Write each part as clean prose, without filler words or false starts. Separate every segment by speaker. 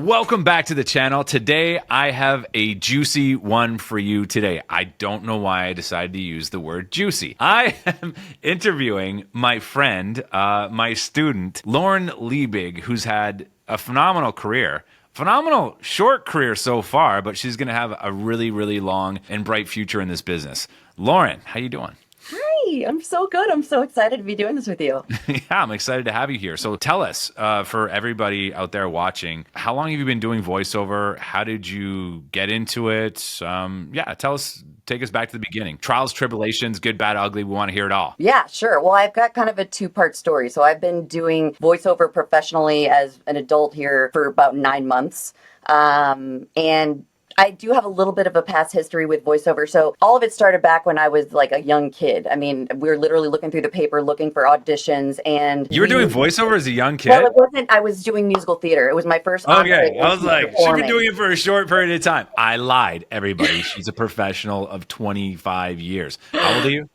Speaker 1: Welcome back to the channel. Today, I have a juicy one for you today. I don't know why I decided to use the word juicy. I am interviewing my friend, my student, Lauren Liebig, who's had a phenomenal career. Phenomenal short career so far, but she's going to have a really, really long and bright future in this business. Lauren, how you doing?
Speaker 2: Hi, I'm so good. I'm so excited to be doing this with you.
Speaker 1: Yeah, I'm excited to have you here. So tell us, for everybody out there watching, how long have you been doing voiceover? How did you get into it? Yeah, tell us, take us back to the beginning. Trials, tribulations, good, bad, ugly. We want to hear it all.
Speaker 2: Yeah, sure. Well, I've got kind of a two-part story. So I've been doing voiceover professionally as an adult here for about 9 months. And I do have a little bit of a past history with voiceover. So all of it started back when I was like a young kid. I mean, we were literally looking through the paper, looking for auditions, and
Speaker 1: You were doing voiceover as a young kid?
Speaker 2: Well, it wasn't. I was doing musical theater. It was my first.
Speaker 1: Okay, I was like, she's been doing it for a short period of time. I lied, everybody. She's a professional of 25 years. How old are you?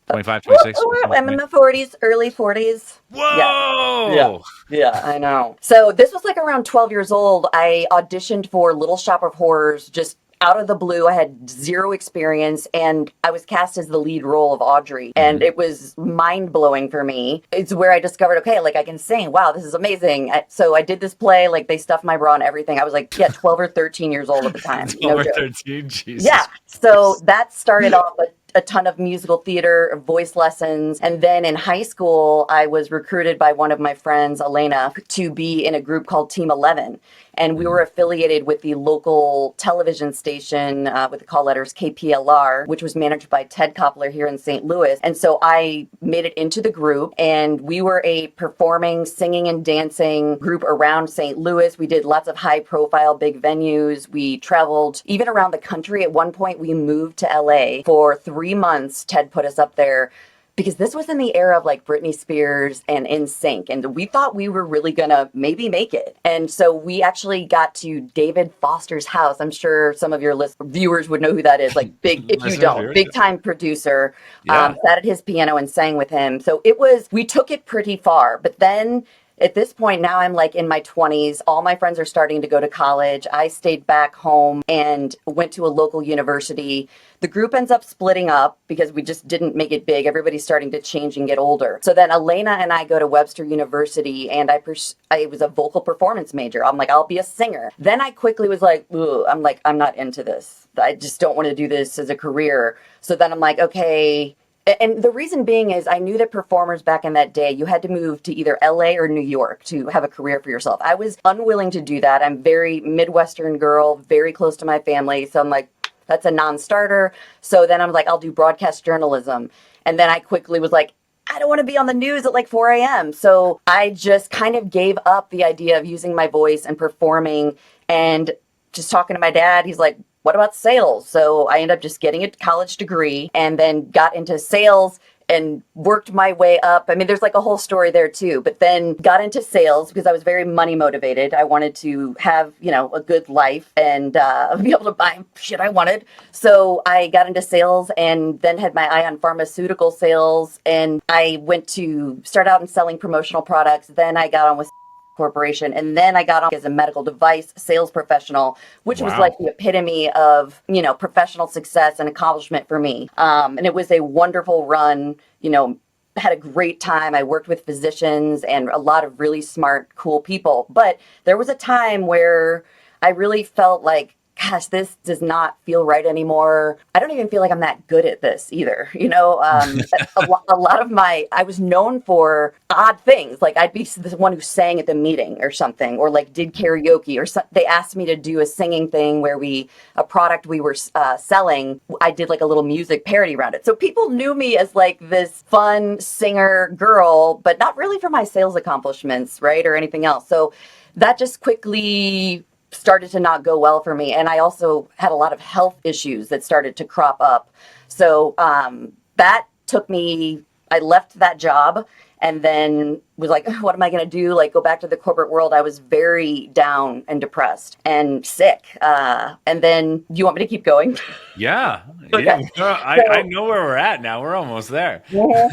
Speaker 1: 25, 26?
Speaker 2: I'm in the 40s, early 40s.
Speaker 1: Whoa!
Speaker 2: Yeah, I know. So this was like around 12 years old. I auditioned for Little Shop of Horrors just out of the blue. I had zero experience, and I was cast as the lead role of Audrey, and it was mind-blowing for me. It's where I discovered, okay, like I can sing. Wow, this is amazing. So I did this play, like they stuffed my bra and everything. I was like, 12 or 13 years old at the time.
Speaker 1: 12 or 13, Jesus.
Speaker 2: Yeah, so that started off a ton of musical theater, voice lessons. And then in high school, I was recruited by one of my friends, Elena, to be in a group called Team 11. And we were affiliated with the local television station with the call letters KPLR, which was managed by Ted Koppler here in St. Louis. And so I made it into the group, and we were a performing, singing and dancing group around St. Louis. We did lots of high profile, big venues. We traveled even around the country. At one point, we moved to LA for 3 months. Ted put us up there because this was in the era of like Britney Spears and NSYNC, and we thought we were really gonna maybe make it. And so we actually got to David Foster's house. I'm sure some of your viewers would know who that is. Like big, if you don't, big time producer. Sat at his piano and sang with him. So we took it pretty far. But then at this point, now I'm like in my 20s. All my friends are starting to go to college. I stayed back home and went to a local university. The group ends up splitting up because we just didn't make it big. Everybody's starting to change and get older. So then Elena and I go to Webster University, and I was a vocal performance major. I'm like, I'll be a singer. Then I quickly was like, ooh, I'm not into this. I just don't want to do this as a career. So then I'm like, okay. And the reason being is I knew that performers back in that day, you had to move to either LA or New York to have a career for yourself. I was unwilling to do that. I'm very Midwestern girl, very close to my family. So I'm like, that's a non-starter. So then I'm like, I'll do broadcast journalism. And then I quickly was like, I don't want to be on the news at like 4 a.m. So I just kind of gave up the idea of using my voice and performing, and just talking to my dad. He's like, what about sales? So I ended up just getting a college degree and then got into sales and worked my way up. I mean, there's like a whole story there too, but then got into sales because I was very money motivated. I wanted to have, a good life and be able to buy shit I wanted. So I got into sales and then had my eye on pharmaceutical sales. And I went to start out in selling promotional products. Then I got on with corporation, and then I got on as a medical device sales professional, which was like the epitome of professional success and accomplishment for me. And it was a wonderful run. Had a great time. I worked with physicians and a lot of really smart, cool people. But there was a time where I really felt like, gosh, this does not feel right anymore. I don't even feel like I'm that good at this either. A lot of I was known for odd things. Like I'd be the one who sang at the meeting or something, or like did karaoke, or they asked me to do a singing thing where a product we were selling, I did like a little music parody around it. So people knew me as like this fun singer girl, but not really for my sales accomplishments, right? Or anything else. So that just quickly started to not go well for me. And I also had a lot of health issues that started to crop up. So that took me, I left that job and then was like, what am I going to do? Like go back to the corporate world. I was very down and depressed and sick. And then you want me to keep going?
Speaker 1: Yeah.
Speaker 2: Okay.
Speaker 1: Yeah. I know where we're at now. We're almost there.
Speaker 2: Yeah.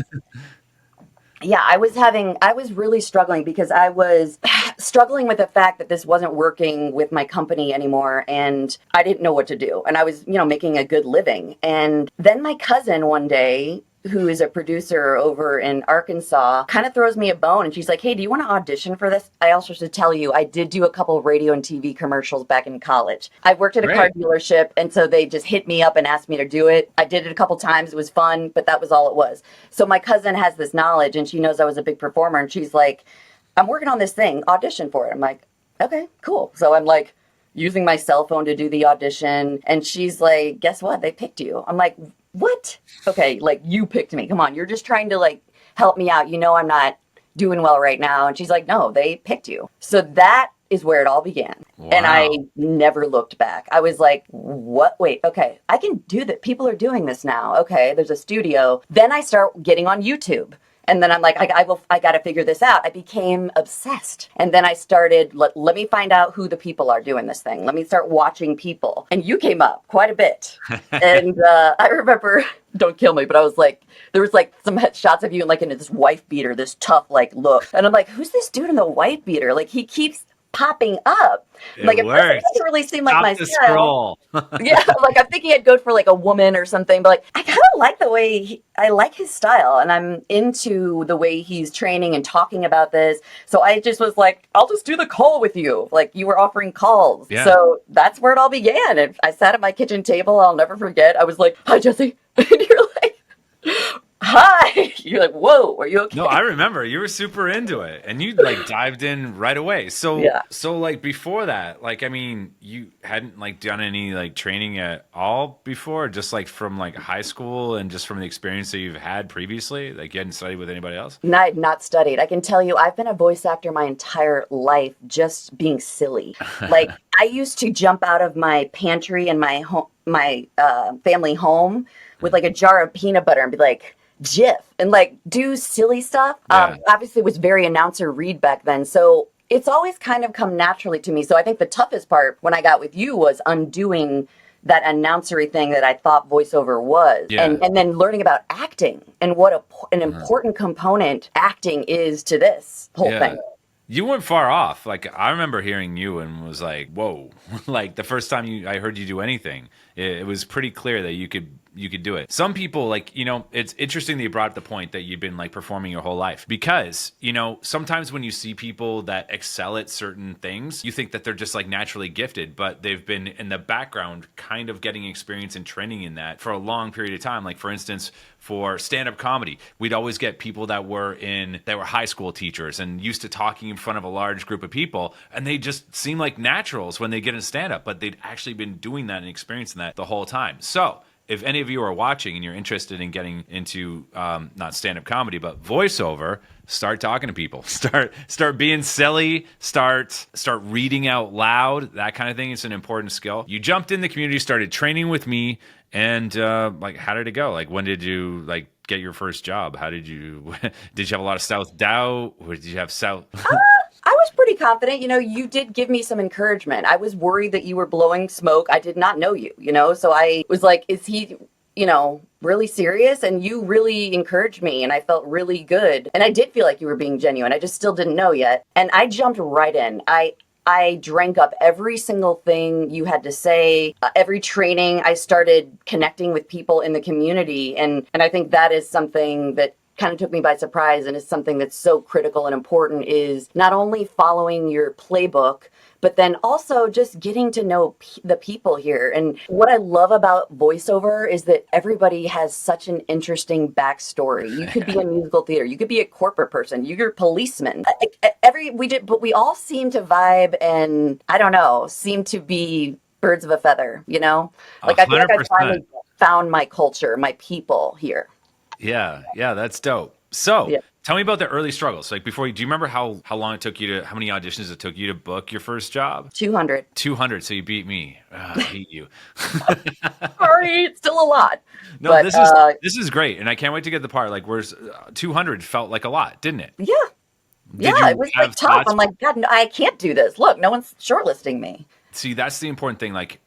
Speaker 2: Yeah, I was really struggling because I was struggling with the fact that this wasn't working with my company anymore and I didn't know what to do. And I was, making a good living. And then my cousin one day, who is a producer over in Arkansas, kind of throws me a bone and she's like, "Hey, do you want to audition for this?" I also should tell you, I did do a couple of radio and TV commercials back in college. I worked at a car
Speaker 1: Great.
Speaker 2: dealership, and so they just hit me up and asked me to do it. I did it a couple times. It was fun, but that was all it was. So my cousin has this knowledge and she knows I was a big performer and she's like, "I'm working on this thing, audition for it." I'm like, "Okay, cool." So I'm like using my cell phone to do the audition and she's like, "Guess what? They picked you." I'm like, "What?" "Okay, like you picked me. Come on, you're just trying to like help me out. I'm not doing well right now." And she's like, "No, they picked you." So that is where it all began. And I
Speaker 1: Wow.
Speaker 2: never looked back. I was like, "What? Wait, okay, I can do that. People are doing this now. Okay, there's a studio." Then I start getting on YouTube. And then I'm like, I got to figure this out. I became obsessed. And then I started, let me find out who the people are doing this thing. Let me start watching people. And you came up quite a bit. And I remember, don't kill me, but I was like, there was like some shots of you like in this wife beater, this tough like look. And I'm like, who's this dude in the wife beater? Like he keeps popping up.
Speaker 1: It
Speaker 2: Like at first it
Speaker 1: works.
Speaker 2: doesn't really seem like
Speaker 1: Stop
Speaker 2: my
Speaker 1: the
Speaker 2: style.
Speaker 1: scroll.
Speaker 2: Yeah, like I'm thinking I'd go for like a woman or something, but like I kind of like the way I like his style, and I'm into the way he's training and talking about this. So I just was like, "I'll just do the call with you." Like you were offering calls,
Speaker 1: Yeah.
Speaker 2: so that's where it all began. And I sat at my kitchen table. I'll never forget. I was like, "Hi, Jesse," and you're like, "Hi." You're like, "Whoa, are you
Speaker 1: No,
Speaker 2: okay?"
Speaker 1: I remember you were super into it and you like dived in right away. So
Speaker 2: Yeah.
Speaker 1: so like before that, like I mean, you hadn't like done any like training at all before, just like from like high school and just from the experience that you've had previously? Like you hadn't studied with anybody else?
Speaker 2: Not studied. I can tell you, I've been a voice actor my entire life, just being silly. Like I used to jump out of my pantry in my home, my family home, with like a jar of peanut butter and be like, "Jif," and like do silly stuff.
Speaker 1: Yeah.
Speaker 2: Obviously, it was very announcer read back then, so it's always kind of come naturally to me. So I think the toughest part when I got with you was undoing that announcery thing that I thought voiceover was,
Speaker 1: Yeah.
Speaker 2: and then learning about acting and what an important component acting is to this whole
Speaker 1: Yeah.
Speaker 2: thing.
Speaker 1: You weren't far off. Like I remember hearing you and was like, "Whoa!" Like the first time I heard you do anything, it was pretty clear that you could do it. Some people like it's interesting that you brought up the point that you've been like performing your whole life because sometimes when you see people that excel at certain things, you think that they're just like naturally gifted, but they've been in the background, kind of getting experience and training in that for a long period of time. Like for instance, for stand-up comedy, we'd always get people that were high school teachers and used to talking in front of a large group of people, and they just seem like naturals when they get in stand-up, but they'd actually been doing that and experiencing that the whole time. So if any of you are watching and you're interested in getting into not stand-up comedy but voiceover, start talking to people, start being silly, start reading out loud, that kind of thing. It's an important skill. You jumped in the community, started training with me, and like how did it go? Like when did you like get your first job? How did you did you have a lot of self-doubt, or did you have self
Speaker 2: I was pretty confident. You did give me some encouragement. I was worried that you were blowing smoke. I did not know you. So I was like, is he, really serious? And you really encouraged me and I felt really good. And I did feel like you were being genuine. I just still didn't know yet. And I jumped right in. I drank up every single thing you had to say. Every training, I started connecting with people in the community. And I think that is something that kind of took me by surprise and is something that's so critical and important, is not only following your playbook, but then also just getting to know the people here. And what I love about voiceover is that everybody has such an interesting backstory. You could be a musical theater, you could be a corporate person, you're a policeman. But we all seem to vibe, and I don't know, seem to be birds of a feather.
Speaker 1: a
Speaker 2: Like I feel like
Speaker 1: hundred
Speaker 2: I
Speaker 1: percent?
Speaker 2: finally found my culture, my people here.
Speaker 1: Yeah, yeah, that's dope. So
Speaker 2: Yeah.
Speaker 1: tell me about the early struggles. Like before, do you remember how long it took you how many auditions it took you to book your first job?
Speaker 2: 200.
Speaker 1: 200. So you beat me. I beat you.
Speaker 2: Sorry, it's still a lot.
Speaker 1: No,
Speaker 2: But
Speaker 1: this is great, and I can't wait to get the part. Like, where's 200 felt like a lot, didn't it?
Speaker 2: yeah,
Speaker 1: Did
Speaker 2: yeah, it
Speaker 1: you
Speaker 2: was like
Speaker 1: have
Speaker 2: tough.
Speaker 1: thoughts?
Speaker 2: I'm like, God, no, I can't do this. Look, no one's shortlisting me.
Speaker 1: See, that's the important thing. Like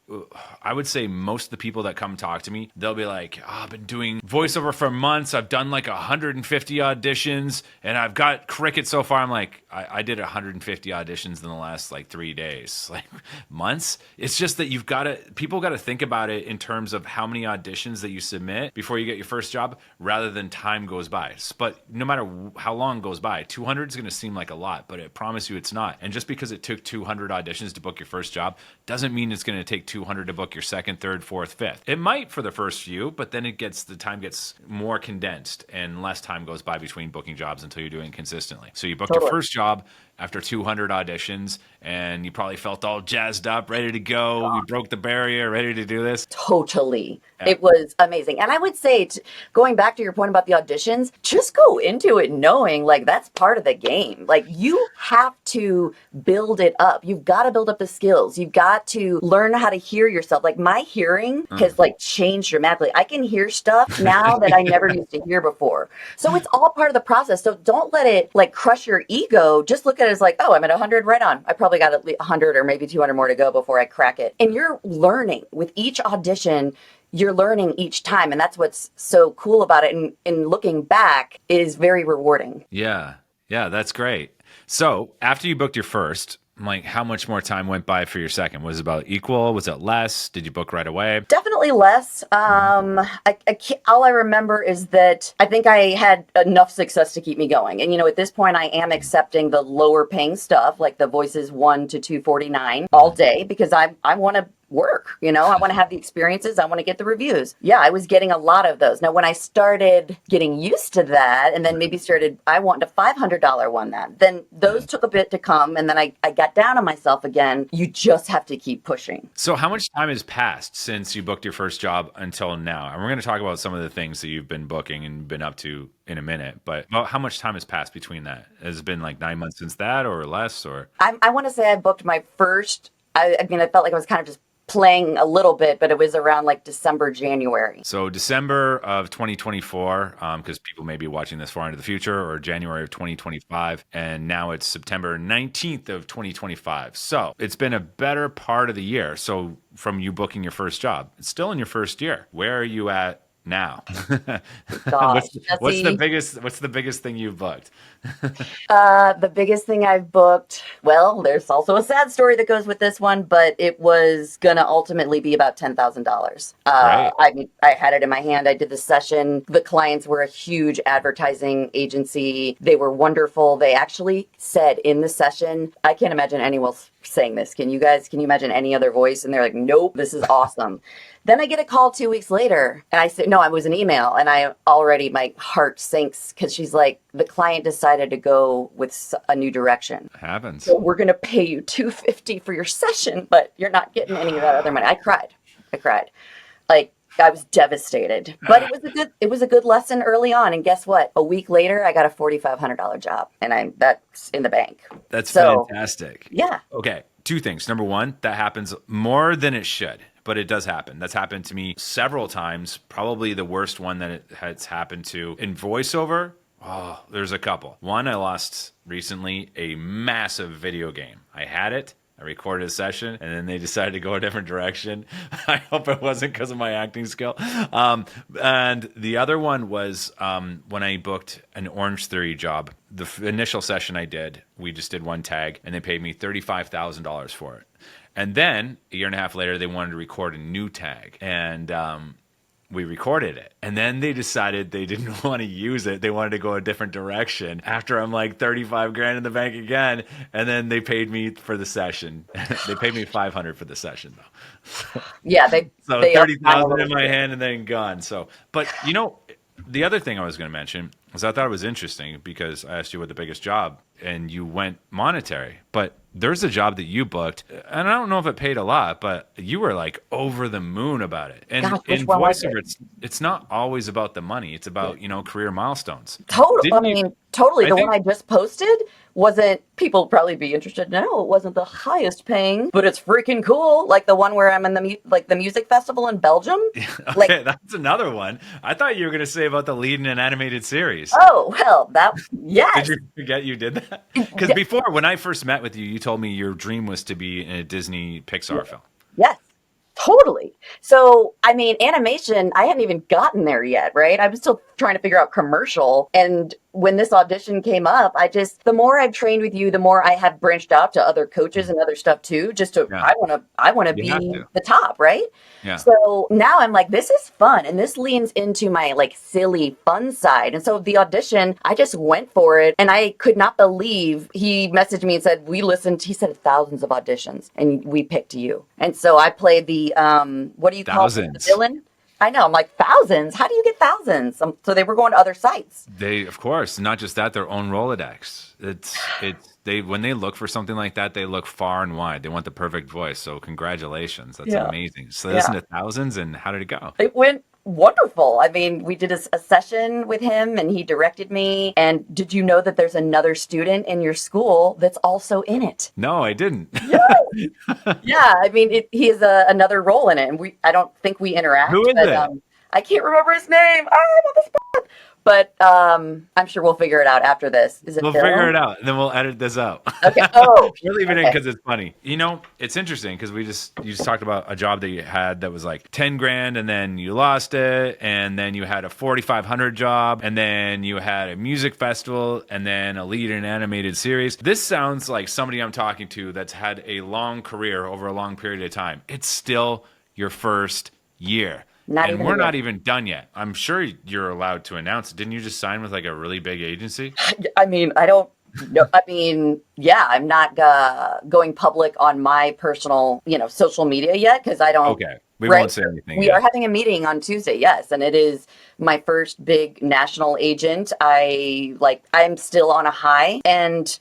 Speaker 1: I would say most of the people that come talk to me, they'll be like, oh, I've been doing voiceover for months. I've done like 150 auditions and I've got cricket so far. I'm like, I did 150 auditions in the last like 3 days, like months. It's just that people got to think about it in terms of how many auditions that you submit before you get your first job rather than time goes by. But no matter how long goes by, 200 is going to seem like a lot, but I promise you it's not. And just because it took 200 auditions to book your first job doesn't mean it's going to take 200 to book your second, third, fourth, fifth. It might for the first few, but then the time gets more condensed and less time goes by between booking jobs until you're doing it consistently. So you booked your first job after 200 auditions and you probably felt all jazzed up, ready to go. You broke the barrier, ready to do this.
Speaker 2: Totally. It was amazing. And I would say, going back to your point about the auditions, just go into it knowing like that's part of the game. Like you have to build it up. You've got to build up the skills. You've got to learn how to hear yourself. Like my hearing has like changed dramatically. I can hear stuff now that I never used to hear before. So it's all part of the process. So don't let it like crush your ego. Just look at it as like, oh, I'm at 100 right on. I probably got at least 100 or maybe 200 more to go before I crack it. And you're learning with each audition. You're learning each time. And that's what's so cool about it. And looking back is very rewarding.
Speaker 1: Yeah. Yeah, that's great. So after you booked your first, like how much more time went by for your second? Was it about equal? Was it less? Did you book right away?
Speaker 2: Definitely less. All I remember is that I think I had enough success to keep me going. And, at this point, I am accepting the lower paying stuff, like the voices 1 to 249 all day, because I want to work. I want to have the experiences. I want to get the reviews. Yeah, I was getting a lot of those. Now, when I started getting used to that and then maybe I want a $500 one then those took a bit to come. And then I got down on myself again. You just have to keep pushing.
Speaker 1: So how much time has passed since you booked your first job until now? And we're going to talk about some of the things that you've been booking and been up to in a minute, but how much time has passed between that? Has it been like 9 months since that or less? Or
Speaker 2: I want to say I booked my first, I felt like I was kind of just playing a little bit, but it was around like December, January.
Speaker 1: So December of 2024, because people may be watching this far into the future, or January of 2025, and now it's September 19th of 2025. So it's been a better part of the year. So from you booking your first job, it's still in your first year. Where are you at now?
Speaker 2: Gosh,
Speaker 1: what's the biggest thing you've booked?
Speaker 2: The biggest thing I've booked, well, there's also a sad story that goes with this one, but it was gonna ultimately be about $10,000.
Speaker 1: Right.
Speaker 2: I had it in my hand. I did the session. The clients were a huge advertising agency. They were wonderful. They actually said in the session, I can't imagine anyone else saying this. Can you imagine any other voice? And they're like, nope, this is awesome. Then I get a call 2 weeks later and I said, no, it was an email. And my heart sinks because she's like, the client decided to go with a new direction.
Speaker 1: It happens.
Speaker 2: So we're going to pay you $250 for your session, but you're not getting any of that other money. I cried. Like I was devastated, but it was a good lesson early on. And guess what? A week later, I got a $4,500 job and that's in the bank.
Speaker 1: That's fantastic.
Speaker 2: Yeah.
Speaker 1: Okay. 2 things. Number 1, that happens more than it should. But it does happen. That's happened to me several times. Probably the worst one that it has happened to in voiceover. Oh, there's a couple. One, I lost recently a massive video game. I had it. I recorded a session, and then they decided to go a different direction. I hope it wasn't because of my acting skill. And the other one was when I booked an Orange Theory job. The initial session I did, we just did one tag, and they paid me $35,000 for it. And then a year and a half later, they wanted to record a new tag. And we recorded it. And then they decided they didn't want to use it. They wanted to go a different direction after I'm like 35 grand in the bank again. And then they paid me for the session. They paid me $500 for the session though.
Speaker 2: Yeah.
Speaker 1: So 30,000 in my hand and then gone. So, but the other thing I was going to mention was I thought it was interesting because I asked you what the biggest job and you went monetary, but there's a job that you booked and I don't know if it paid a lot, but you were like over the moon about it. And in voiceover, it's not always about the money. It's about, career milestones.
Speaker 2: Totally. Totally. The one I just posted wasn't, people probably be interested to know, it wasn't the highest paying, but it's freaking cool. Like the one where I'm in the music festival in Belgium.
Speaker 1: Okay, that's another one. I thought you were going to say about the lead in an animated series.
Speaker 2: Oh, well, yes.
Speaker 1: Did you forget you did that? Because before, when I first met with you, you told me your dream was to be in a Disney Pixar film.
Speaker 2: Yes. Totally. So, I mean, animation, I hadn't even gotten there yet, right? I was still trying to figure out commercial. And when this audition came up, the more I've trained with you, the more I have branched out to other coaches and other stuff too, just to,
Speaker 1: Yeah,
Speaker 2: I want to
Speaker 1: you have
Speaker 2: be
Speaker 1: to.
Speaker 2: the top, right?
Speaker 1: Yeah.
Speaker 2: So now I'm like, this is fun. And this leans into my like silly fun side. And so the audition, I just went for it. And I could not believe he messaged me and said, he said thousands of auditions and we picked you. And so I played the, what do you call it? The
Speaker 1: Thousands.
Speaker 2: villain? I know. I'm like, thousands? How do you get thousands? So they were going to other sites.
Speaker 1: They, of course, not just that, their own Rolodex. They when they look for something like that, they look far and wide. They want the perfect voice. So congratulations, that's
Speaker 2: Yeah.
Speaker 1: amazing. So they
Speaker 2: Yeah.
Speaker 1: listened to thousands, and how did it go?
Speaker 2: It went wonderful. I mean, we did a session with him and he directed me. And did you know that there's another student in your school that's also in it?
Speaker 1: No, I didn't.
Speaker 2: Yeah. Yeah. I mean, he has another role in it. And I don't think we interact,
Speaker 1: Who is
Speaker 2: but
Speaker 1: it?
Speaker 2: I can't remember his name. I'm on the spot. But I'm sure we'll figure it out after this. Is it
Speaker 1: We'll
Speaker 2: Bill?
Speaker 1: figure it out, and then we'll edit this out.
Speaker 2: Okay. Oh,
Speaker 1: We're leaving it
Speaker 2: okay.
Speaker 1: because it's funny. You know, it's interesting because you just talked about a job that you had that was like 10 grand, and then you lost it, and then you had a 4,500 job, and then you had a music festival, and then a lead in an animated series. This sounds like somebody I'm talking to that's had a long career over a long period of time. It's still your first year.
Speaker 2: Not
Speaker 1: And
Speaker 2: even
Speaker 1: we're
Speaker 2: a
Speaker 1: not
Speaker 2: year.
Speaker 1: even done yet. I'm sure you're allowed to announce. Didn't you just sign with like a really big agency?
Speaker 2: I mean, I don't know. I mean, yeah, I'm not going public on my personal, social media yet because I don't.
Speaker 1: Okay. We
Speaker 2: Right?
Speaker 1: won't say anything
Speaker 2: We
Speaker 1: yet.
Speaker 2: are having a meeting on Tuesday, yes, and it is my first big national agent. I'm still on a high, and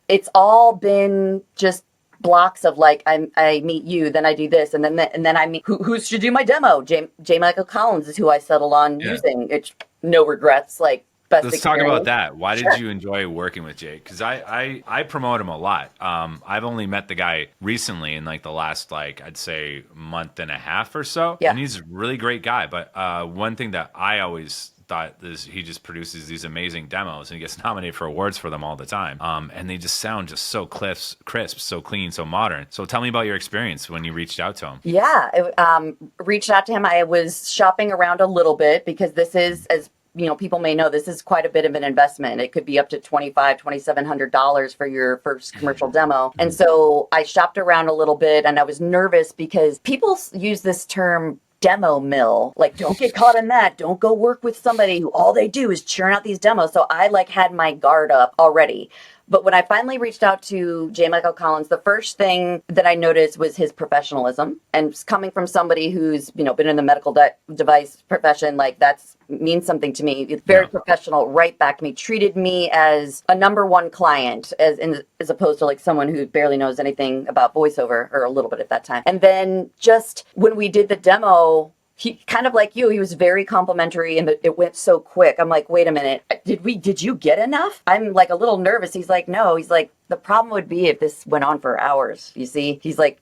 Speaker 2: it's all been just blocks of like I meet you, then I do this, and then I meet who should do my demo. J. Michael Collins is who I settled on
Speaker 1: Yeah.
Speaker 2: using. It's no regrets, like best
Speaker 1: Let's talk
Speaker 2: experience.
Speaker 1: about that. Why
Speaker 2: Sure.
Speaker 1: did you enjoy working with Jake? Because I promote him a lot. I've only met the guy recently in like the last I'd say month and a half or so,
Speaker 2: Yeah.
Speaker 1: and he's a really great guy. But one thing that I always thought is he just produces these amazing demos and he gets nominated for awards for them all the time. And they just sound just so crisp, so clean, so modern. So tell me about your experience when you reached out to him.
Speaker 2: Yeah, reached out to him. I was shopping around a little bit because this is, as people may know, this is quite a bit of an investment. It could be up to $2,700 for your first commercial demo. And so I shopped around a little bit and I was nervous because people use this term demo mill. Like, don't get caught in that. Don't go work with somebody who all they do is churn out these demos. So I had my guard up already. But when I finally reached out to J. Michael Collins, the first thing that I noticed was his professionalism. And coming from somebody who's, been in the medical device profession, that's means something to me. It's very professional, right back to me, treated me as a number one client as opposed to someone who barely knows anything about voiceover, or a little bit at that time. And then just when we did the demo, he kind of like you, he was very complimentary and it went so quick. I'm like, wait a minute, did you get enough? I'm a little nervous. He's like, no, he's like, the problem would be if this went on for hours, you see? He's like,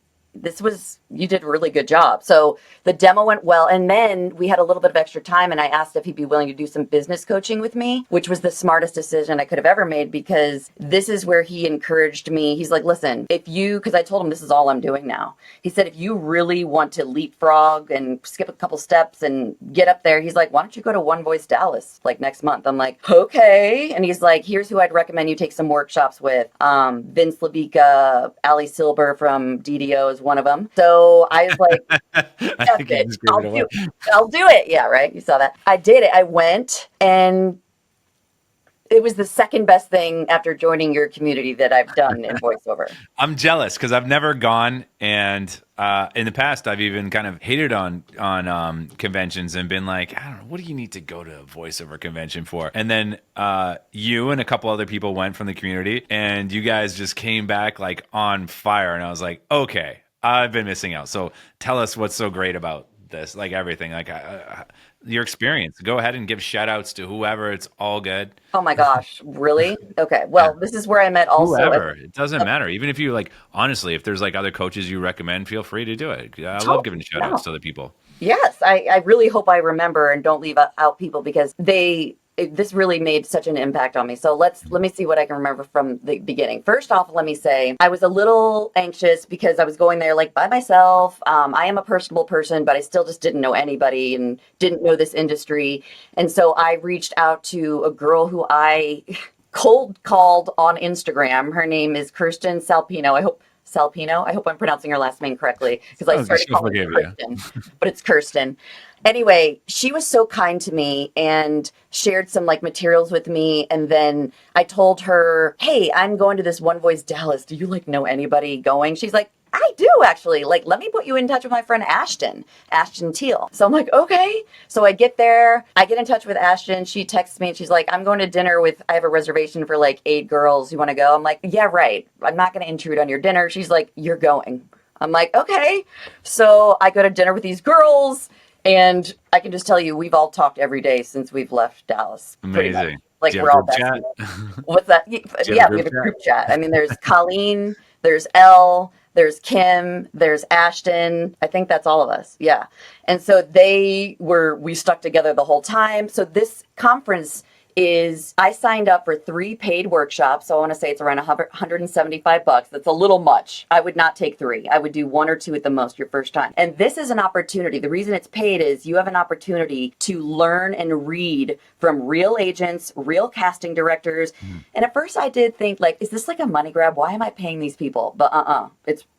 Speaker 2: you did a really good job. So the demo went well. And then we had a little bit of extra time and I asked if he'd be willing to do some business coaching with me, which was the smartest decision I could have ever made because this is where he encouraged me. He's like, listen, because I told him this is all I'm doing now. He said, if you really want to leapfrog and skip a couple steps and get up there, he's like, why don't you go to One Voice Dallas next month? I'm like, okay. And he's like, here's who I'd recommend you take some workshops with. Vince Labica, Ali Silber from DDO is one of them. So I was like,
Speaker 1: I think you just gave it away.
Speaker 2: I'll do it. Yeah, right. You saw that. I did it. I went, and it was the second best thing after joining your community that I've done in voiceover.
Speaker 1: I'm jealous because I've never gone, and in the past I've even kind of hated on conventions and been like, I don't know, what do you need to go to a voiceover convention for? And then you and a couple other people went from the community, and you guys just came back on fire, and I was like, okay, I've been missing out. So tell us what's so great about this, everything, your experience. Go ahead and give shout outs to whoever. It's all good.
Speaker 2: Oh my gosh, really? Okay. Well, this is where I met also.
Speaker 1: Whoever. It doesn't matter. Even if you honestly, if there's other coaches you recommend, feel free to do it. I love giving shout outs to other people.
Speaker 2: Yes, I really hope I remember and don't leave out people because they this really made such an impact on me. So let me see what I can remember from the beginning. First off, let me say I was a little anxious because I was going there like by myself. I am a personable person, but I still just didn't know anybody and didn't know this industry. And so I reached out to a girl who I cold called on Instagram. Her name is Kirsten Salpino. I hope I'm pronouncing her last name correctly because I started
Speaker 1: She'll
Speaker 2: calling
Speaker 1: forgive
Speaker 2: her
Speaker 1: you.
Speaker 2: Kirsten, but it's Kirsten. Anyway, she was so kind to me and shared some like materials with me. And then I told her, hey, I'm going to this One Voice Dallas. Do you like know anybody going? She's like, I do actually. Like, let me put you in touch with my friend Ashton Teal. So I'm like, okay. So I get there, I get in touch with Ashton. She texts me and she's like, I'm going to dinner I have a reservation for like 8 girls. You want to go? I'm like, yeah, right. I'm not going to intrude on your dinner. She's like, you're going. I'm like, okay. So I go to dinner with these girls, and I can just tell you, we've all talked every day since we've left Dallas. Pretty much.
Speaker 1: Amazing.
Speaker 2: Like
Speaker 1: Do you have
Speaker 2: we're
Speaker 1: a
Speaker 2: all
Speaker 1: group chat?
Speaker 2: besties. What's that?
Speaker 1: Do you have a
Speaker 2: Yeah, we
Speaker 1: group
Speaker 2: have a
Speaker 1: chat?
Speaker 2: group chat. I mean, there's Colleen, there's Elle, there's Kim, there's Ashton. I think that's all of us. Yeah. And so we stuck together the whole time. So this conference I signed up for 3 paid workshops. So I want to say it's around $175. That's a little much. I would not take 3. I would do 1 or 2 at the most your first time. And this is an opportunity. The reason it's paid is you have an opportunity to learn and read from real agents, real casting directors. And at first I did think like, is this like a money grab? Why am I paying these people? But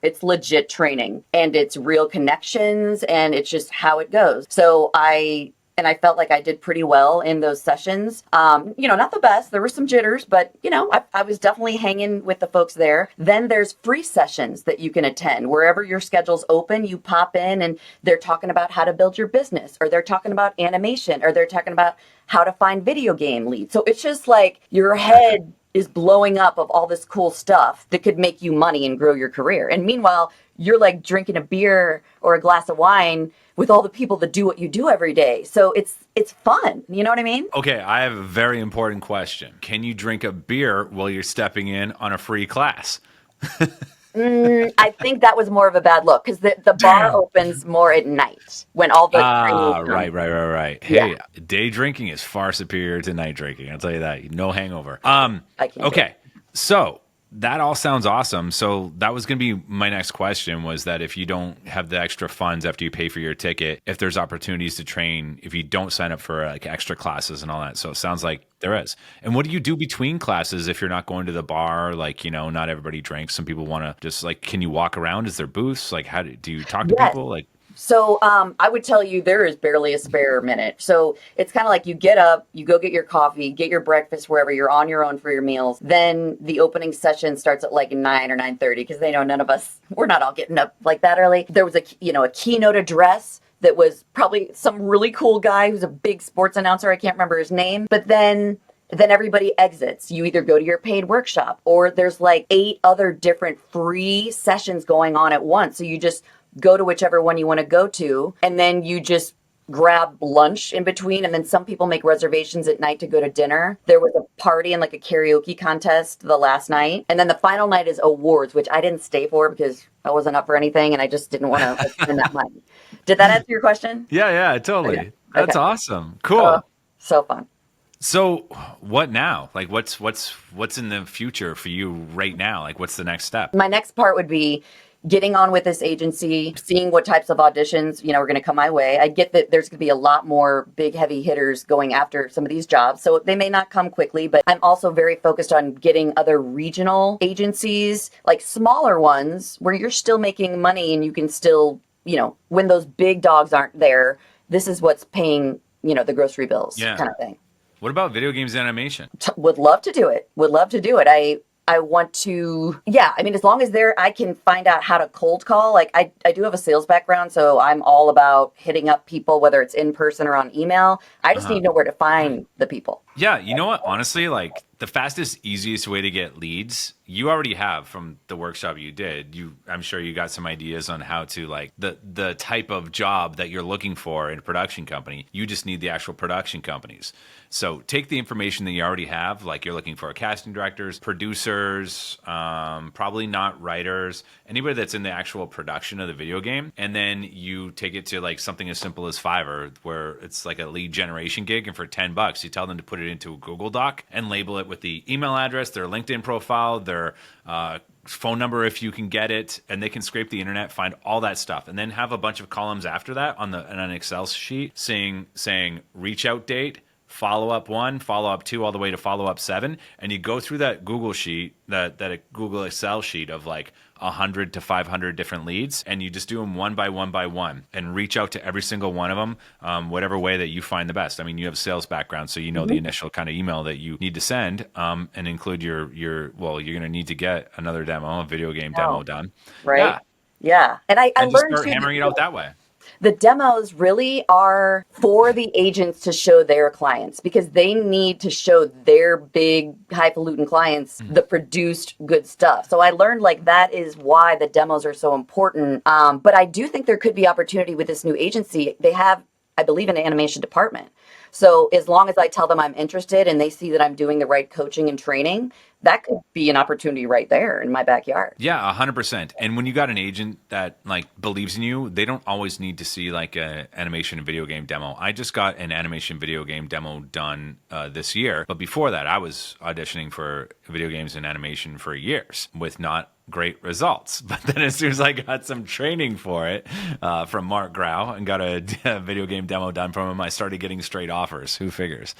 Speaker 2: it's legit training and it's real connections and it's just how it goes. So I felt like I did pretty well in those sessions. Not the best. There were some jitters, but I was definitely hanging with the folks there. Then there's free sessions that you can attend. Wherever your schedule's open, you pop in and they're talking about how to build your business, or they're talking about animation, or they're talking about how to find video game leads. So it's just like your head is blowing up of all this cool stuff that could make you money and grow your career. And meanwhile, you're like drinking a beer or a glass of wine with all the people that do what you do every day. So it's fun. You know what I mean?
Speaker 1: Okay, I have a very important question. Can you drink a beer while you're stepping in on a free class?
Speaker 2: I think that was more of a bad look because the bar opens more at night when all the trainees come.
Speaker 1: Right.
Speaker 2: Yeah.
Speaker 1: Hey, day drinking is far superior to night drinking. I'll tell you that. No hangover.
Speaker 2: I can't do
Speaker 1: Okay, so that all sounds awesome. So that was going to be my next question, was that if you don't have the extra funds after you pay for your ticket, if there's opportunities to train, if you don't sign up for like extra classes and all that. So it sounds like there is. And what do you do between classes if you're not going to the bar? Like, not everybody drinks. Some people want to just like, can you walk around? Is there booths? Like, how do you talk to
Speaker 2: Yes.
Speaker 1: people? Like,
Speaker 2: So I would tell you there is barely a spare minute. So it's kind of like you get up, you go get your coffee, get your breakfast wherever you're on your own for your meals. Then the opening session starts at like 9 or 9:30 because they know none of us, we're not all getting up like that early. There was a keynote address that was probably some really cool guy who's a big sports announcer. I can't remember his name. But then everybody exits. You either go to your paid workshop or there's like 8 other different free sessions going on at once. So you just go to whichever one you want to go to, and then you just grab lunch in between. And then some people make reservations at night to go to dinner. There was a party and like a karaoke contest the last night. And then the final night is awards, which I didn't stay for because I wasn't up for anything and I just didn't want to spend that money. Did that answer your question?
Speaker 1: yeah, totally.
Speaker 2: Okay.
Speaker 1: That's
Speaker 2: Okay.
Speaker 1: awesome. Cool.
Speaker 2: So fun.
Speaker 1: So what now? Like what's in the future for you right now? Like what's the next step?
Speaker 2: My next part would be getting on with this agency, seeing what types of auditions, are going to come my way. I get that there's going to be a lot more big, heavy hitters going after some of these jobs. So they may not come quickly, but I'm also very focused on getting other regional agencies, like smaller ones where you're still making money and you can still, when those big dogs aren't there, this is what's paying, the grocery bills kind of thing.
Speaker 1: What about video games animation?
Speaker 2: Would love to do it. I want to, as long as I can find out how to cold call. Like I do have a sales background, so I'm all about hitting up people, whether it's in person or on email. I just need to know where to find the people.
Speaker 1: Yeah, you know what? Honestly, like the fastest, easiest way to get leads, you already have from the workshop you did. I'm sure you got some ideas on how to like the type of job that you're looking for in a production company. You just need the actual production companies. So take the information that you already have, like you're looking for casting directors, producers, probably not writers, anybody that's in the actual production of the video game. And then you take it to like something as simple as Fiverr, where it's like a lead generation gig. And for $10, you tell them to put it into a Google Doc and label it with the email address, their LinkedIn profile, their phone number if you can get it, and they can scrape the internet, find all that stuff, and then have a bunch of columns after that on an Excel sheet saying reach out date, follow up 1, follow up 2, all the way to follow up 7, and you go through that Google sheet, that Google Excel sheet of like 100 to 500 different leads, and you just do them one by one and reach out to every single one of them, whatever way that you find the best. I mean, you have a sales background, so you know the initial kind of email that you need to send, and include well, you're going to need to get another demo, a video game demo done.
Speaker 2: Right. Yeah. And I
Speaker 1: And just
Speaker 2: learned
Speaker 1: start hammering it out that way.
Speaker 2: the demos really are for the agents to show their clients, because they need to show their big highfalutin clients the produced good stuff. So I learned like that is why the demos are so important. But I do think there could be opportunity with this new agency. They have, I believe, an animation department. So as long as I tell them I'm interested and they see that I'm doing the right coaching and training, that could be an opportunity right there in my backyard.
Speaker 1: Yeah, 100%. And when you got an agent that like believes in you, they don't always need to see like a animation and video game demo. I just got an animation video game demo done this year, but before that, I was auditioning for video games and animation for years with not great results. But then as soon as I got some training for it from Mark Grau and got a video game demo done from him, I started getting straight offers. Who figures?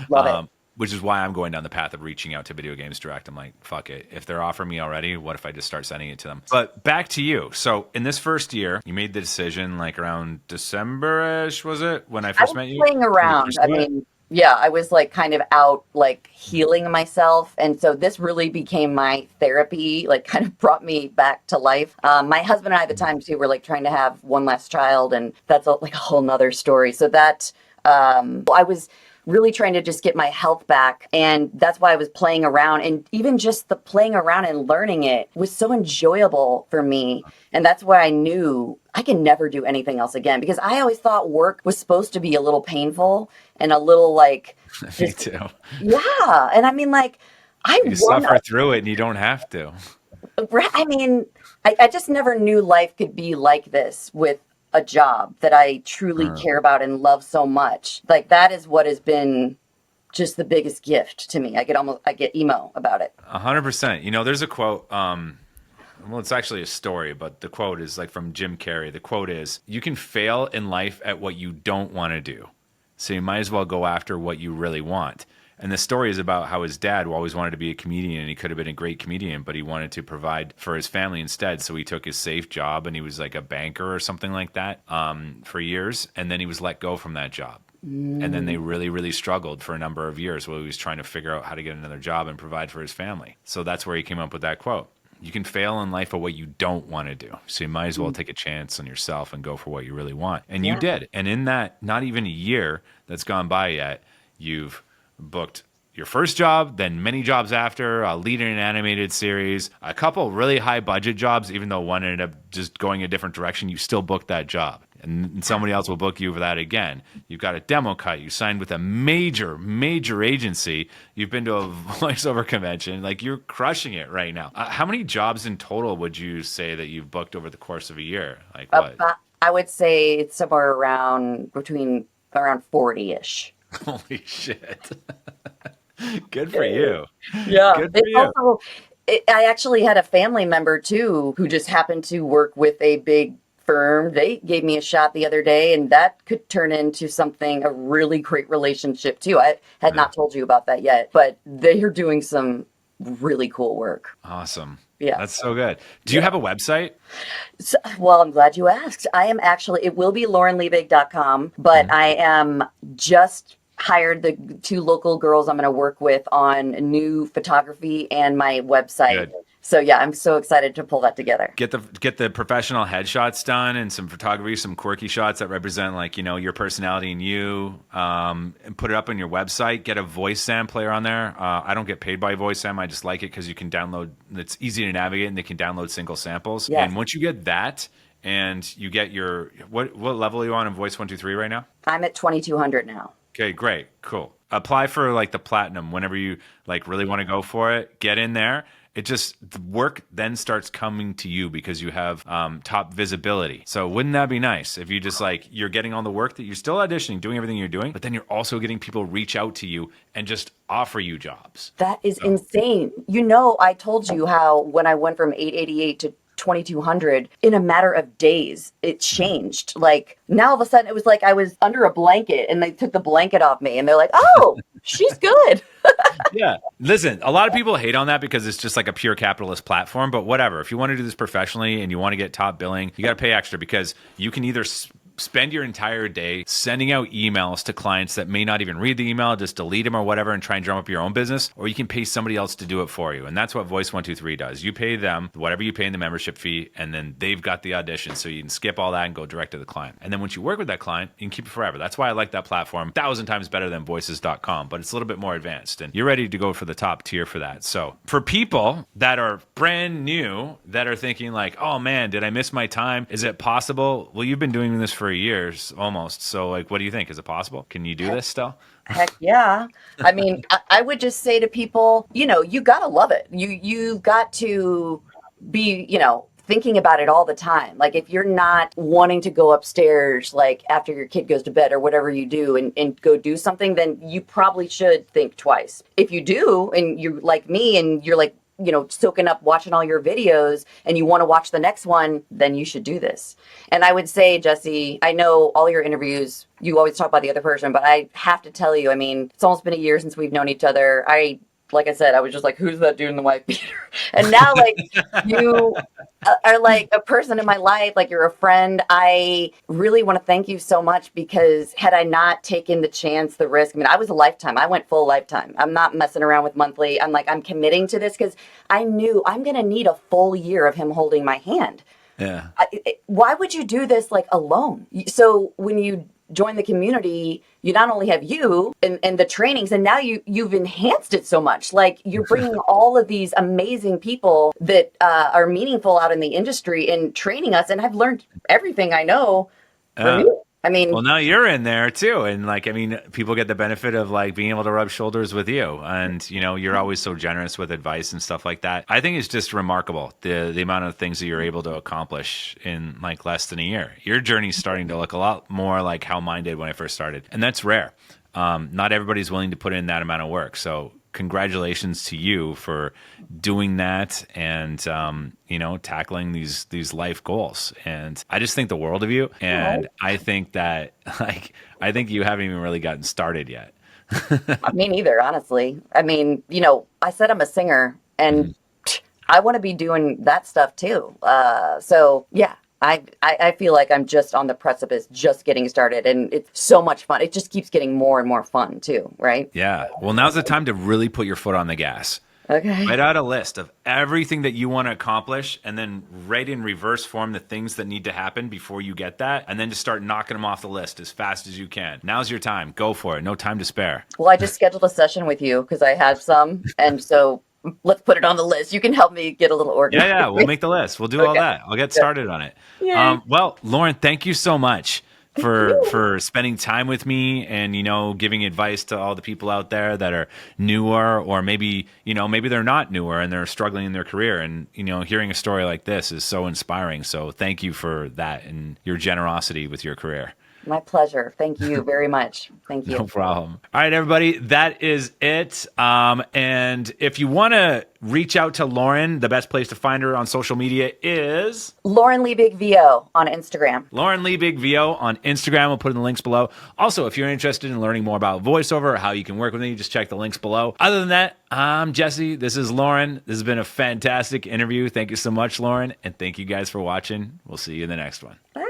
Speaker 2: Love it.
Speaker 1: Which is why I'm going down the path of reaching out to Video Games Direct. I'm like, fuck it. If they're offering me already, what if I just start sending it to them? But back to you. So in this first year, you made the decision like around December-ish, was it? When I first met you?
Speaker 2: Playing around. I mean, yeah, I was like kind of out like healing myself. And so this really became my therapy, like kind of brought me back to life. My husband and I at the time too were like trying to have one last child, and that's like a whole nother story. So that I was really trying to just get my health back. And that's why I was playing around. And even just the playing around and learning it was so enjoyable for me. And that's why I knew I can never do anything else again, because I always thought work was supposed to be a little painful and a little like,
Speaker 1: me too.
Speaker 2: Yeah. And I mean, like,
Speaker 1: you suffer through it and you don't have to.
Speaker 2: I mean, I just never knew life could be like this with a job that I truly care about and love so much. Like that is what has been just the biggest gift to me. I get emo about it.
Speaker 1: 100%. You know, there's a quote, well, it's actually a story, but the quote is like from Jim Carrey. The quote is, you can fail in life at what you don't want to do. So you might as well go after what you really want. And the story is about how his dad always wanted to be a comedian, and he could have been a great comedian, but he wanted to provide for his family instead. So he took his safe job, and he was like a banker or something like that for years. And then he was let go from that job. And then they really, really struggled for a number of years while he was trying to figure out how to get another job and provide for his family. So that's where he came up with that quote. You can fail in life at what you don't want to do. So you might as well take a chance on yourself and go for what you really want. And you did. And in that, not even a year that's gone by yet, you've booked your first job, then many jobs after, a lead in an animated series, a couple really high budget jobs, even though one ended up just going a different direction, you still booked that job. And somebody else will book you for that again. You've got a demo cut. You signed with a major, major agency. You've been to a voiceover convention. Like, you're crushing it right now. How many jobs in total would you say that you've booked over the course of a year? Like what?
Speaker 2: I would say it's somewhere around 40-ish.
Speaker 1: Holy shit. Good for you.
Speaker 2: Yeah.
Speaker 1: Good for you.
Speaker 2: I actually had a family member too who just happened to work with a big firm. They gave me a shot the other day, and that could turn into something, a really great relationship too. I had not told you about that yet, but they are doing some really cool work.
Speaker 1: Awesome.
Speaker 2: Yeah.
Speaker 1: That's so good. Do you have a website?
Speaker 2: So, well, I'm glad you asked. I am actually, it will be laurenliebig.com, but I am just hired the 2 local girls I'm going to work with on new photography and my website.
Speaker 1: Good.
Speaker 2: So yeah, I'm so excited to pull that together.
Speaker 1: Get the professional headshots done and some photography, some quirky shots that represent like, you know, your personality and you, and put it up on your website. Get a VoiceSam player on there. I don't get paid by VoiceSam. I just like it because you can download, it's easy to navigate, and they can download single samples.
Speaker 2: Yes.
Speaker 1: And once you get that, and you get your, what level are you on in Voice 123 right now?
Speaker 2: I'm at 2200 now.
Speaker 1: Okay, great, cool. Apply for like the platinum whenever you like really want to go for it. Get in there, it just, the work then starts coming to you because you have top visibility. So wouldn't that be nice if you just like, you're getting all the work that you're still auditioning, doing everything you're doing, but then you're also getting people reach out to you and just offer you jobs.
Speaker 2: That is insane. You know, I told you how when I went from 888 to 2200 in a matter of days, it changed. Like now all of a sudden it was like I was under a blanket and they took the blanket off me and they're like, oh, she's good.
Speaker 1: Yeah. Listen, a lot of people hate on that because it's just like a pure capitalist platform, but whatever. If you want to do this professionally and you want to get top billing, you got to pay extra because you can either spend your entire day sending out emails to clients that may not even read the email, just delete them or whatever and try and drum up your own business, or you can pay somebody else to do it for you. And that's what Voice 123 does. You pay them whatever you pay in the membership fee, and then they've got the audition, so you can skip all that and go direct to the client. And then once you work with that client, you can keep it forever. That's why I like that platform 1,000 times better than voices.com, but it's a little bit more advanced, and you're ready to go for the top tier for that. So for people that are brand new, that are thinking like, oh man, did I miss my time? Is it possible? Well, you've been doing this for years almost. So like, what do you think? Is it possible? Can you do this still?
Speaker 2: Heck yeah. I mean, I would just say to people, you know, you got to love it. You've got to be, you know, thinking about it all the time. Like if you're not wanting to go upstairs, like after your kid goes to bed or whatever you do and go do something, then you probably should think twice. If you do, and you're like me and you're like, you know, soaking up watching all your videos and you want to watch the next one, then you should do this. And I would say, Jesse, I know all your interviews, you always talk about the other person, but I have to tell you, I mean, it's almost been a year since we've known each other. Like I said, I was just like, who's that dude in the white beater? And now, like, you are like a person in my life, like you're a friend. I really want to thank you so much because had I not taken the chance, the risk, I mean, I was a lifetime. I went full lifetime. I'm not messing around with monthly. I'm like, I'm committing to this because I knew I'm going to need a full year of him holding my hand.
Speaker 1: Yeah.
Speaker 2: Why would you do this like alone? So when you join the community, you not only have you and the trainings, and now you've enhanced it so much. Like you're bringing all of these amazing people that are meaningful out in the industry and training us. And I've learned everything I know from you. I mean,
Speaker 1: well, now you're in there too. And like, I mean, people get the benefit of like being able to rub shoulders with you. And, you know, you're always so generous with advice and stuff like that. I think it's just remarkable the amount of things that you're able to accomplish in like less than a year. Your journey's starting to look a lot more like how mine did when I first started. And that's rare. Not everybody's willing to put in that amount of work. So congratulations to you for doing that and, you know, tackling these life goals. And I just think the world of you. And I think that, like, I think you haven't even really gotten started yet.
Speaker 2: me neither, honestly. I mean, you know, I said I'm a singer and I want to be doing that stuff too. So yeah. I feel like I'm just on the precipice, just getting started, and it's so much fun. It just keeps getting more and more fun too, right?
Speaker 1: Yeah. Well, now's the time to really put your foot on the gas.
Speaker 2: Okay.
Speaker 1: Write out a list of everything that you want to accomplish and then write in reverse form the things that need to happen before you get that, and then just start knocking them off the list as fast as you can. Now's your time. Go for it. No time to spare.
Speaker 2: Well, I just scheduled a session with you because I have some, and so let's put it on the list. You can help me get a little organized.
Speaker 1: Yeah, we'll make the list. We'll do all that. I'll get started on it. Well, Lauren, thank you so much for spending time with me and, you know, giving advice to all the people out there that are newer, or maybe, you know, maybe they're not newer and they're struggling in their career. And, you know, hearing a story like this is so inspiring. So thank you for that and your generosity with your career.
Speaker 2: My pleasure. Thank you very much. Thank you.
Speaker 1: No problem. All right, everybody, that is it. And if you want to reach out to Lauren, the best place to find her on social media is
Speaker 2: Lauren Liebig VO on Instagram.
Speaker 1: Lauren Liebig VO on Instagram. We'll put in the links below. Also, if you're interested in learning more about voiceover or how you can work with me, just check the links below. Other than that, I'm Jesse. This is Lauren. This has been a fantastic interview. Thank you so much, Lauren. And thank you guys for watching. We'll see you in the next one.
Speaker 2: Bye.